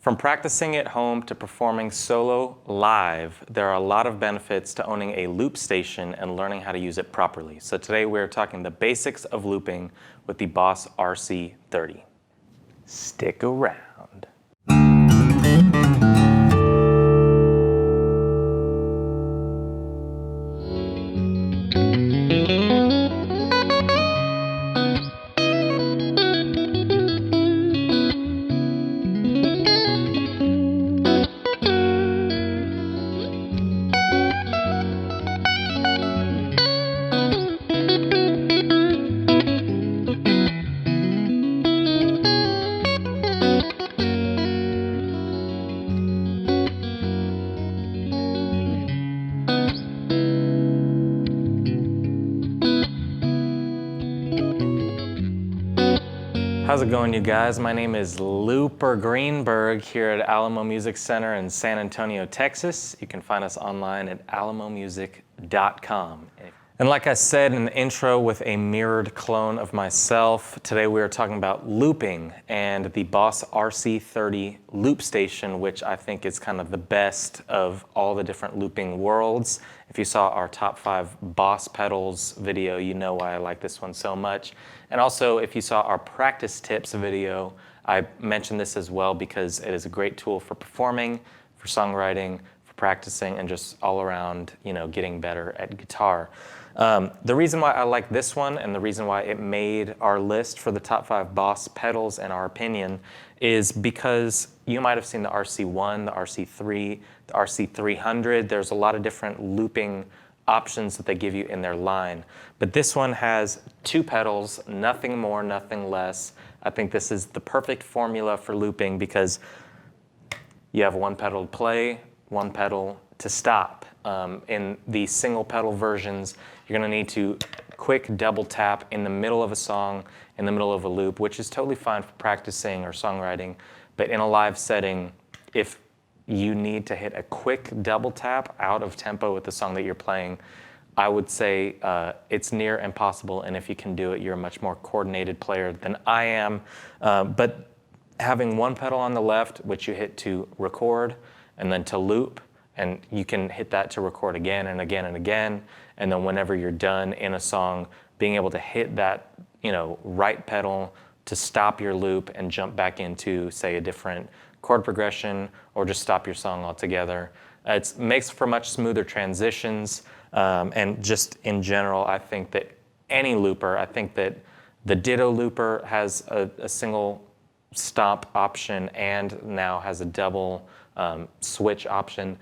From practicing at home to performing solo live, there are a lot of benefits to owning a loop station and learning how to use it properly. So today we're talking the basics of looping with the Boss RC-30. Stick around. How's it going, you guys? My name is Looper Greenberg here at Alamo Music Center in San Antonio, Texas. You can find us online at alamomusic.com. And like I said in the intro with a mirrored clone of myself, today we are talking about looping and the Boss RC-30 loop station, which I think is kind of the best of all the different looping worlds. If you saw our top 5 Boss pedals video, you know why I like this one so much. And also, if you saw our practice tips video, I mentioned this as well because it is a great tool for performing, for songwriting, for practicing, and just all around, getting better at guitar. The reason why I like this one and the reason why it made our list for the top 5 Boss pedals, in our opinion, is because you might have seen the RC-1, the RC-3, the RC-300. There's a lot of different looping options that they give you in their line. But this one has 2 pedals, nothing more, nothing less. I think this is the perfect formula for looping because you have 1 pedal to play, 1 pedal to stop. In the single pedal versions, you're going to need to quick double tap in the middle of a song, in the middle of a loop, which is totally fine for practicing or songwriting. But in a live setting, if you need to hit a quick double tap out of tempo with the song that you're playing, I would say it's near impossible. And if you can do it, you're a much more coordinated player than I am. But having 1 pedal on the left, which you hit to record, and then to loop, and you can hit that to record again and again and again. And then whenever you're done in a song, being able to hit that, right pedal to stop your loop and jump back into, say, a different chord progression or just stop your song altogether. It makes for much smoother transitions. And just in general, I think that any looper, I think that the Ditto looper has a single stop option and now has a double switch option.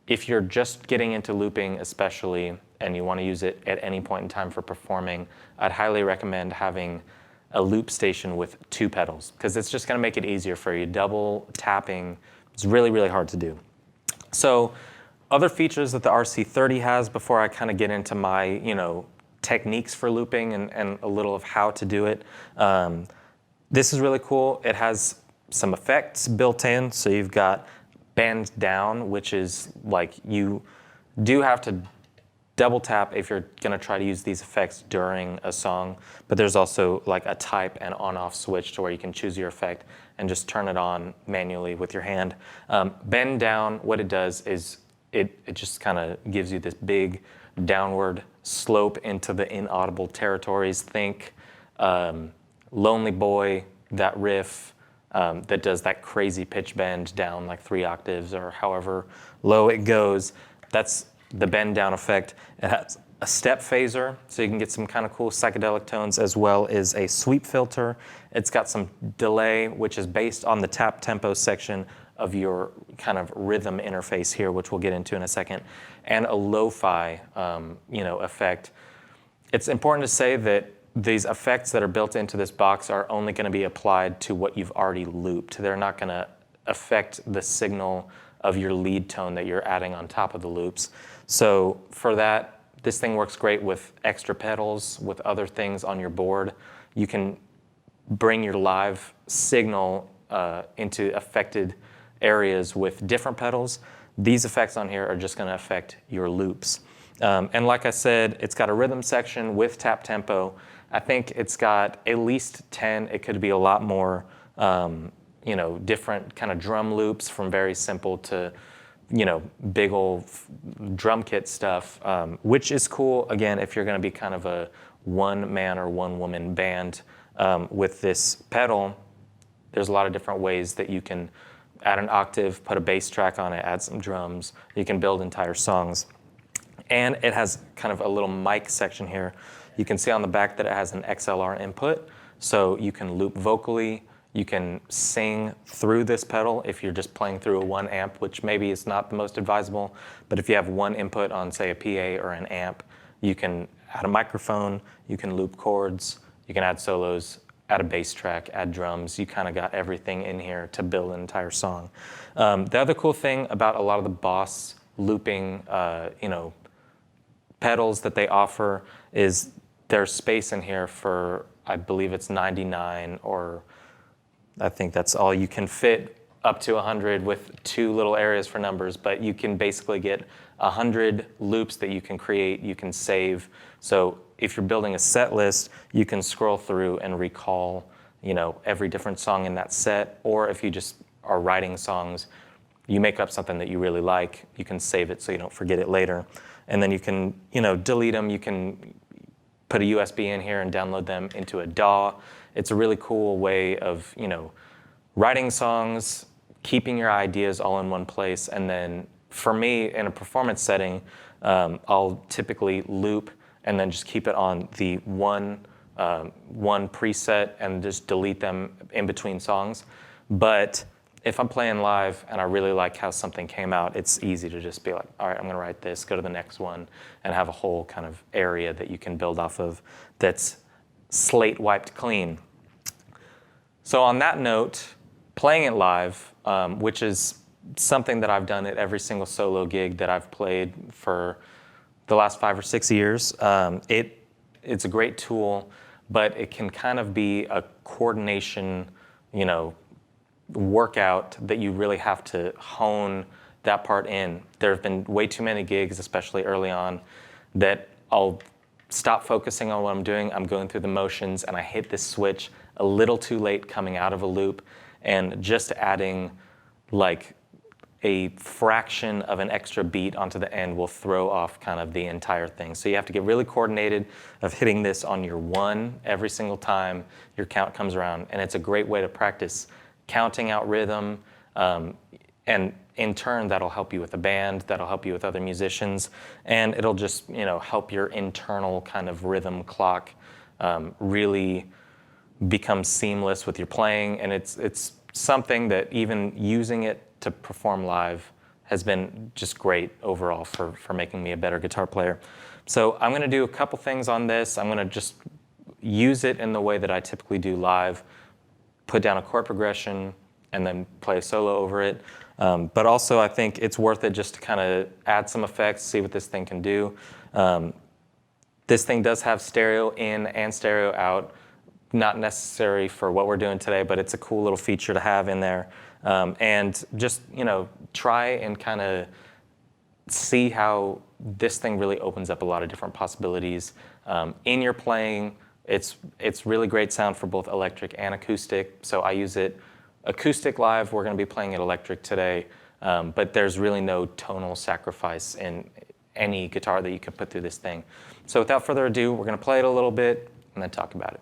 If you're just getting into looping especially, and you want to use it at any point in time for performing, I'd highly recommend having a loop station with 2 pedals because it's just going to make it easier for you. Double tapping is really, really hard to do. So other features that the RC-30 has before I kind of get into my, techniques for looping and a little of how to do it. This is really cool. It has some effects built in. So you've got bend down, which is like you do have to double tap if you're going to try to use these effects during a song. But there's also like a type and on-off switch to where you can choose your effect and just turn it on manually with your hand. Bend down, what it does is it just kind of gives you this big downward slope into the inaudible territories. Think Lonely Boy, that riff that does that crazy pitch bend down like 3 octaves or however low it goes. That's the bend down effect. It has a step phaser, so you can get some kind of cool psychedelic tones, as well as a sweep filter. It's got some delay, which is based on the tap tempo section of your kind of rhythm interface here, which we'll get into in a second, and a lo-fi, effect. It's important to say that these effects that are built into this box are only going to be applied to what you've already looped. They're not going to affect the signal of your lead tone that you're adding on top of the loops. So for that, this thing works great with extra pedals, with other things on your board. You can bring your live signal into affected areas with different pedals. These effects on here are just going to affect your loops. And like I said, it's got a rhythm section with tap tempo. I think it's got at least 10. It could be a lot more you know, different kind of drum loops from very simple to, you know, big old drum kit stuff, which is cool, again, if you're going to be kind of a one-man or one-woman band. With this pedal, there's a lot of different ways that you can add an octave, put a bass track on it, add some drums. You can build entire songs. And it has kind of a little mic section here. You can see on the back that it has an XLR input, so you can loop vocally. You can sing through this pedal if you're just playing through a one amp, which maybe is not the most advisable, but if you have one input on, say, a PA or an amp, you can add a microphone, you can loop chords, you can add solos, add a bass track, add drums. You kind of got everything in here to build an entire song. The other cool thing about a lot of the Boss looping, you know, pedals that they offer is there's space in here for, I believe it's 99, or I think that's all you can fit, up to 100 with 2 little areas for numbers, but you can basically get 100 loops that you can create, you can save. So if you're building a set list, you can scroll through and recall, you know, every different song in that set, or if you just are writing songs, you make up something that you really like, you can save it so you don't forget it later. And then you can, you know, delete them, you can put a USB in here and download them into a DAW. It's a really cool way of, you know, writing songs, keeping your ideas all in one place. And then for me, in a performance setting, I'll typically loop and then just keep it on the one preset and just delete them in between songs. But if I'm playing live and I really like how something came out, it's easy to just be like, all right, I'm gonna write this, go to the next one, and have a whole kind of area that you can build off of that's slate wiped clean. So on that note, playing it live, which is something that I've done at every single solo gig that I've played for the last 5 or 6 years, it's a great tool, but it can kind of be a coordination, you know, workout that you really have to hone that part in. There have been way too many gigs, especially early on, that I'll stop focusing on what I'm doing. I'm going through the motions and I hit this switch a little too late coming out of a loop, and just adding like a fraction of an extra beat onto the end will throw off kind of the entire thing. So you have to get really coordinated of hitting this on your one every single time your count comes around. And it's a great way to practice counting out rhythm, and in turn that'll help you with a band, that'll help you with other musicians, and it'll just, you know, help your internal kind of rhythm clock really become seamless with your playing. And it's something that even using it to perform live has been just great overall for making me a better guitar player. So I'm gonna do a couple things on this. I'm gonna just use it in the way that I typically do live, put down a chord progression, and then play a solo over it. But also I think it's worth it just to kind of add some effects, see what this thing can do. This thing does have stereo in and stereo out. Not necessary for what we're doing today, but it's a cool little feature to have in there. And just, you know, try and kind of see how this thing really opens up a lot of different possibilities in your playing. It's really great sound for both electric and acoustic. So I use it acoustic live. We're going to be playing it electric today, but there's really no tonal sacrifice in any guitar that you can put through this thing. So without further ado, we're going to play it a little bit and then talk about it.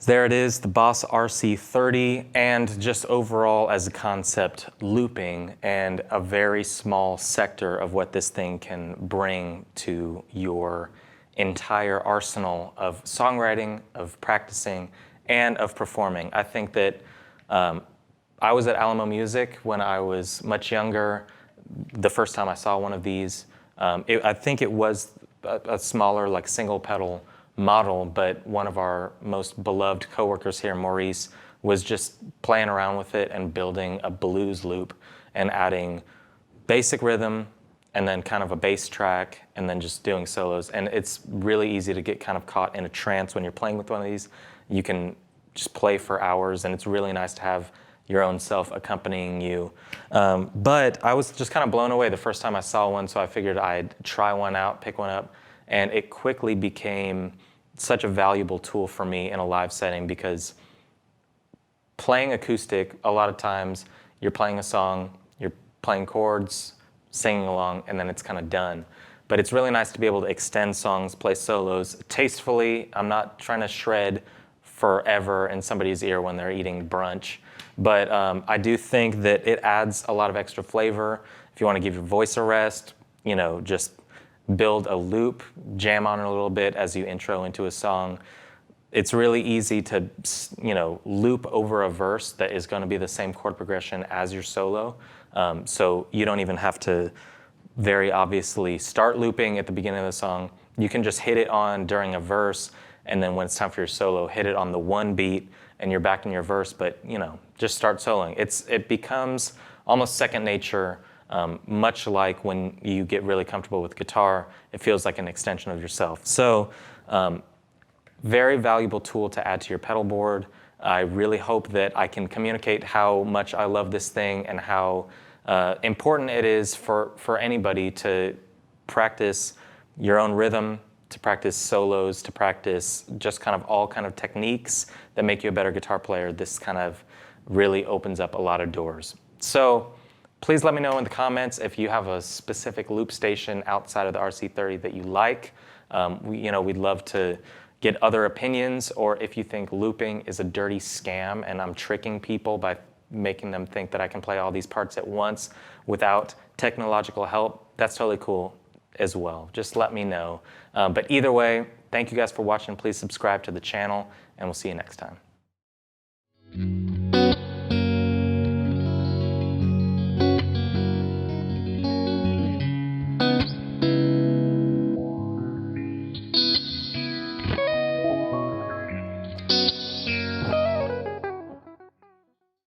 there it is, the Boss RC-30, and just overall as a concept, looping, and a very small sector of what this thing can bring to your entire arsenal of songwriting, of practicing, and of performing. I think that I was at Alamo Music when I was much younger. The first time I saw one of these, I think it was a smaller, like single pedal model, but one of our most beloved coworkers here, Maurice, was just playing around with it and building a blues loop and adding basic rhythm and then kind of a bass track and then just doing solos. And it's really easy to get kind of caught in a trance when you're playing with one of these. You can just play for hours, and it's really nice to have your own self accompanying you. But I was just kind of blown away the first time I saw one, so I figured I'd try one out, pick one up, and it quickly became such a valuable tool for me in a live setting, because playing acoustic, a lot of times you're playing a song, you're playing chords, singing along, and then it's kind of done. But it's really nice to be able to extend songs, play solos tastefully. I'm not trying to shred forever in somebody's ear when they're eating brunch. But I do think that it adds a lot of extra flavor. If you want to give your voice a rest, you know, just build a loop, jam on it a little bit as you intro into a song. It's really easy to, you know, loop over a verse that is going to be the same chord progression as your solo. So you don't even have to very obviously start looping at the beginning of the song. You can just hit it on during a verse, and then when it's time for your solo, hit it on the one beat, and you're back in your verse, but, you know, just start soloing. It becomes almost second nature. Much like when you get really comfortable with guitar, it feels like an extension of yourself. So very valuable tool to add to your pedal board. I really hope that I can communicate how much I love this thing and how important it is for anybody to practice your own rhythm, to practice solos, to practice just kind of all kind of techniques that make you a better guitar player. This kind of really opens up a lot of doors. So please let me know in the comments if you have a specific loop station outside of the RC-30 that you like. We'd love to get other opinions, or if you think looping is a dirty scam and I'm tricking people by making them think that I can play all these parts at once without technological help, that's totally cool as well. Just let me know. But either way, thank you guys for watching. Please subscribe to the channel, and we'll see you next time.